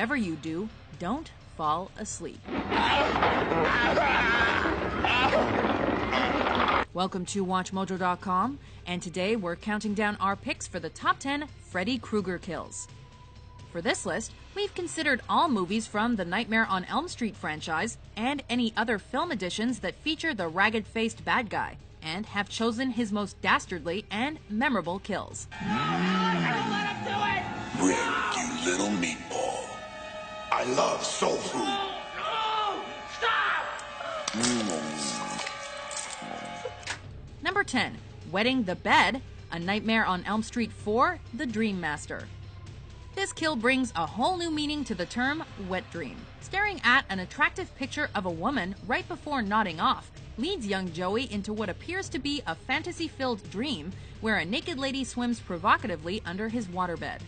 whatever you do, don't fall asleep. Welcome to WatchMojo.com, and today we're counting down our picks for the top 10 Freddy Krueger kills. For this list, we've considered all movies from the Nightmare on Elm Street franchise and any other film editions that feature the ragged-faced bad guy, and have chosen his most dastardly and memorable kills. Rick, you little meatball. I love soul food. No! Stop! Number 10. Wetting the Bed, A Nightmare on Elm Street 4, The Dream Master. This kill brings a whole new meaning to the term wet dream. Staring at an attractive picture of a woman right before nodding off leads young Joey into what appears to be a fantasy-filled dream where a naked lady swims provocatively under his waterbed.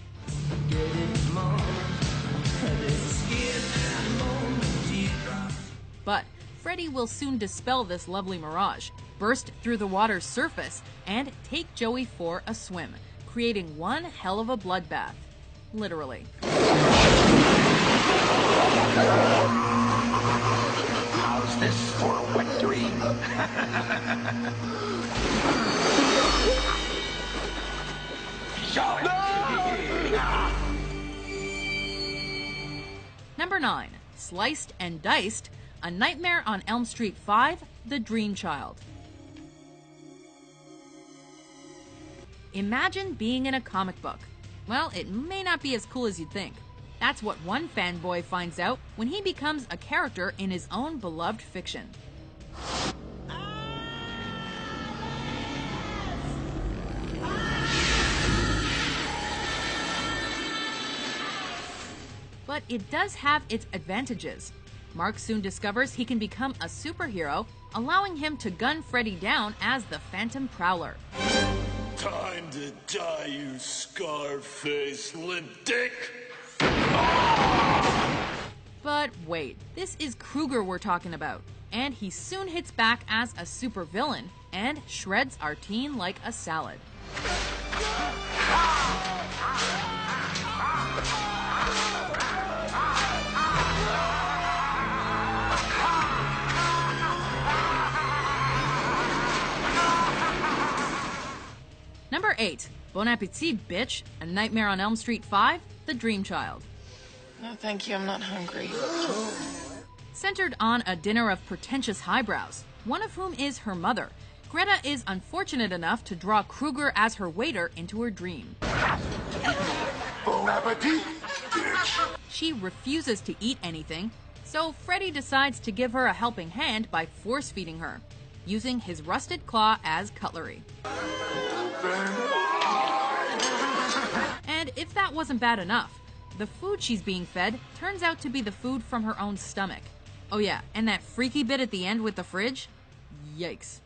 But Freddy will soon dispel this lovely mirage, burst through the water's surface, and take Joey for a swim, creating one hell of a bloodbath. Literally. How's this for a wet dream? Number 9. Sliced and Diced, A Nightmare on Elm Street 5, The Dream Child. Imagine being in a comic book. Well, it may not be as cool as you'd think. That's what one fanboy finds out when he becomes a character in his own beloved fiction. But it does have its advantages. Mark soon discovers he can become a superhero, allowing him to gun Freddy down as the Phantom Prowler. Time to die, you scar-faced limp dick! But wait, this is Krueger we're talking about, and he soon hits back as a supervillain and shreds our teen like a salad. Number 8. Bon appetit, bitch! A Nightmare on Elm Street 5, The Dream Child. No, thank you, I'm not hungry. Centered on a dinner of pretentious highbrows, one of whom is her mother, Greta is unfortunate enough to draw Krueger as her waiter into her dream. Bon appetit, bitch! She refuses to eat anything, so Freddy decides to give her a helping hand by force-feeding her, using his rusted claw as cutlery. And if that wasn't bad enough, the food she's being fed turns out to be the food from her own stomach. Oh yeah, and that freaky bit at the end with the fridge? Yikes.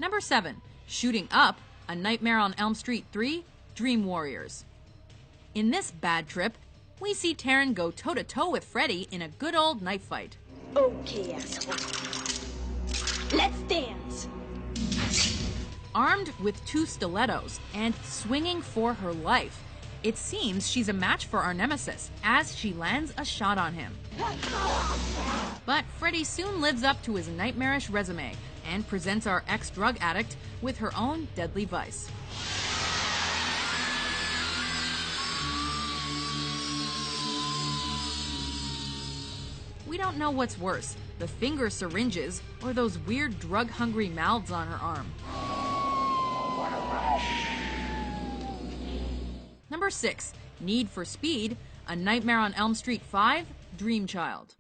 Number 7. Shooting Up, A Nightmare on Elm Street 3, Dream Warriors. In this bad trip, we see Taryn go toe-to-toe with Freddy in a good old knife fight. Okay, asshole. Let's dance. Armed with 2 stilettos and swinging for her life, it seems she's a match for our nemesis as she lands a shot on him. But Freddy soon lives up to his nightmarish resume and presents our ex-drug addict with her own deadly vice. We don't know what's worse, the finger syringes or those weird drug-hungry mouths on her arm. Number 6. Need for Speed, A Nightmare on Elm Street 5, Dream Child.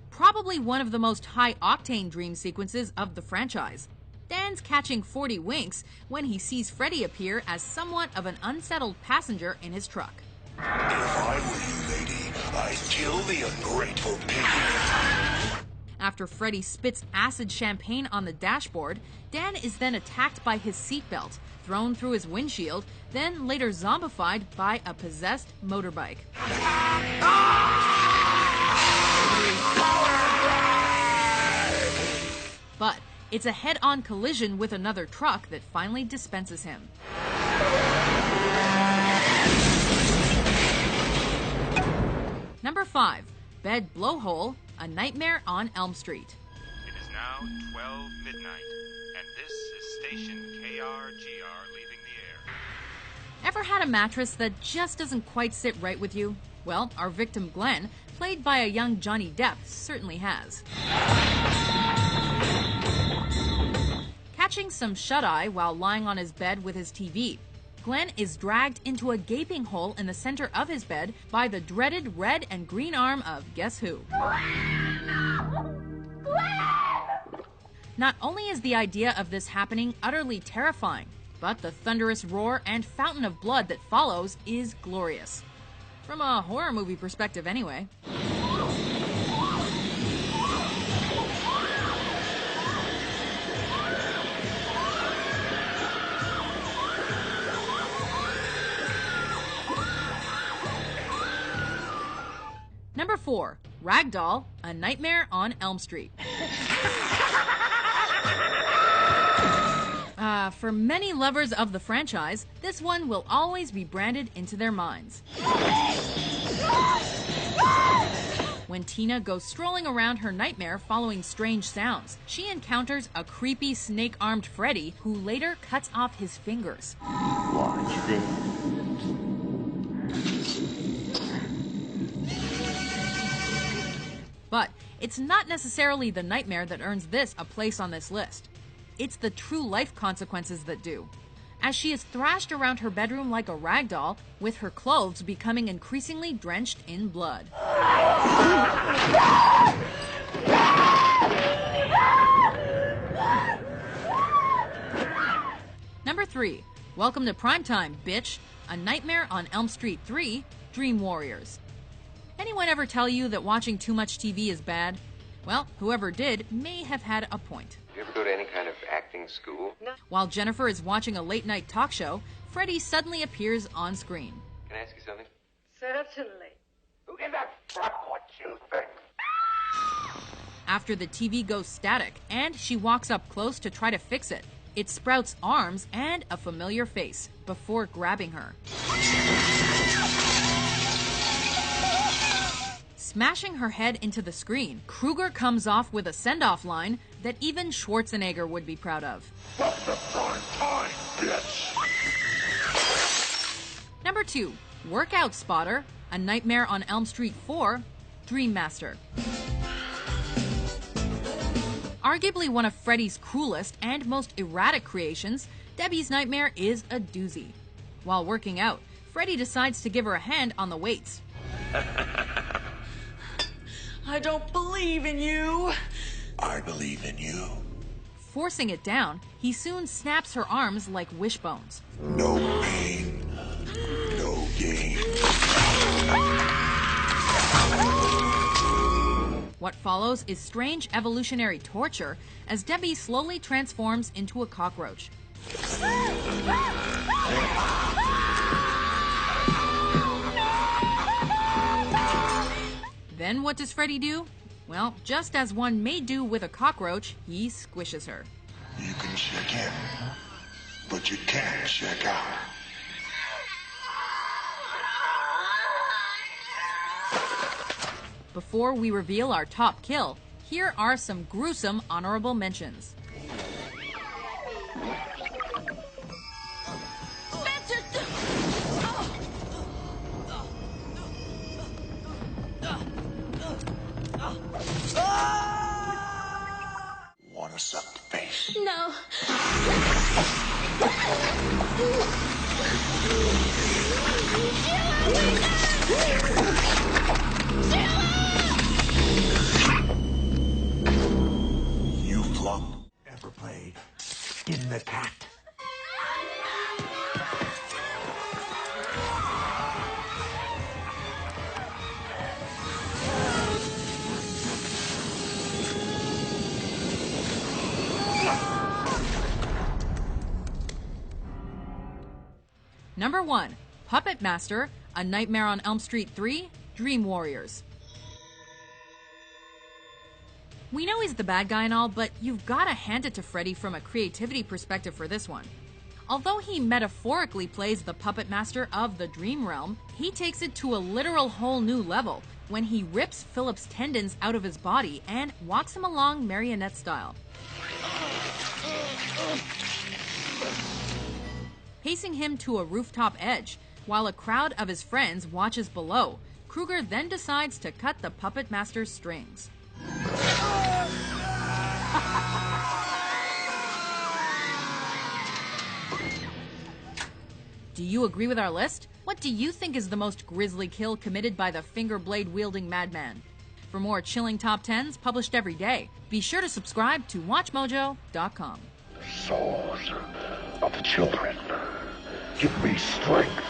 Probably one of the most high-octane dream sequences of the franchise. Dan's catching 40 winks when he sees Freddy appear as somewhat of an unsettled passenger in his truck. If I were you, lady, I'd kill the ungrateful pig. After Freddy spits acid champagne on the dashboard, Dan is then attacked by his seatbelt, thrown through his windshield, then later zombified by a possessed motorbike. But it's a head-on collision with another truck that finally dispenses him. Number 5. Bed Blowhole, A Nightmare on Elm Street. It is now 12 midnight, and this is station KRGR leaving the air. Ever had a mattress that just doesn't quite sit right with you? Well, our victim Glenn, played by a young Johnny Depp, certainly has. Catching some shut-eye while lying on his bed with his TV, Glenn is dragged into a gaping hole in the center of his bed by the dreaded red and green arm of guess who? Not only is the idea of this happening utterly terrifying, but the thunderous roar and fountain of blood that follows is glorious. From a horror movie perspective anyway. Number 4. Ragdoll, A Nightmare on Elm Street. For many lovers of the franchise, this one will always be branded into their minds. When Tina goes strolling around her nightmare following strange sounds, she encounters a creepy snake-armed Freddy who later cuts off his fingers. Watch this. But it's not necessarily the nightmare that earns this a place on this list. It's the true life consequences that do. As she is thrashed around her bedroom like a rag doll, with her clothes becoming increasingly drenched in blood. Number 3. Welcome to Primetime, bitch! A Nightmare on Elm Street 3, Dream Warriors. Anyone ever tell you that watching too much TV is bad? Well, whoever did may have had a point. Did you ever go to any kind of acting school? No. While Jennifer is watching a late-night talk show, Freddy suddenly appears on screen. Can I ask you something? Certainly. Who gives a fuck what you think? After the TV goes static and she walks up close to try to fix it, it sprouts arms and a familiar face before grabbing her. Smashing her head into the screen, Krueger comes off with a send-off line that even Schwarzenegger would be proud of. What's the prime time, bitch? Number 2. Workout Spotter, A Nightmare on Elm Street 4, Dream Master. Arguably one of Freddy's cruelest and most erratic creations, Debbie's nightmare is a doozy. While working out, Freddy decides to give her a hand on the weights. I don't believe in you. I believe in you. Forcing it down, he soon snaps her arms like wishbones. No pain, no gain. What follows is strange evolutionary torture as Debbie slowly transforms into a cockroach. Then what does Freddy do? Well, just as one may do with a cockroach, he squishes her. You can check in, but you can't check out. Before we reveal our top kill, here are some gruesome honorable mentions. Wanna suck the face? No. You flop. Ever played Skin the Cat? Number 1. Puppet Master, A Nightmare on Elm Street 3, Dream Warriors. We know he's the bad guy and all, but you've gotta hand it to Freddy from a creativity perspective for this one. Although he metaphorically plays the puppet master of the dream realm, he takes it to a literal whole new level when he rips Philip's tendons out of his body and walks him along marionette style. Pacing him to a rooftop edge, while a crowd of his friends watches below, Krueger then decides to cut the puppet master's strings. Do you agree with our list? What do you think is the most grisly kill committed by the finger blade wielding madman? For more chilling top 10s published every day, be sure to subscribe to WatchMojo.com. Souls of the children, give me strength.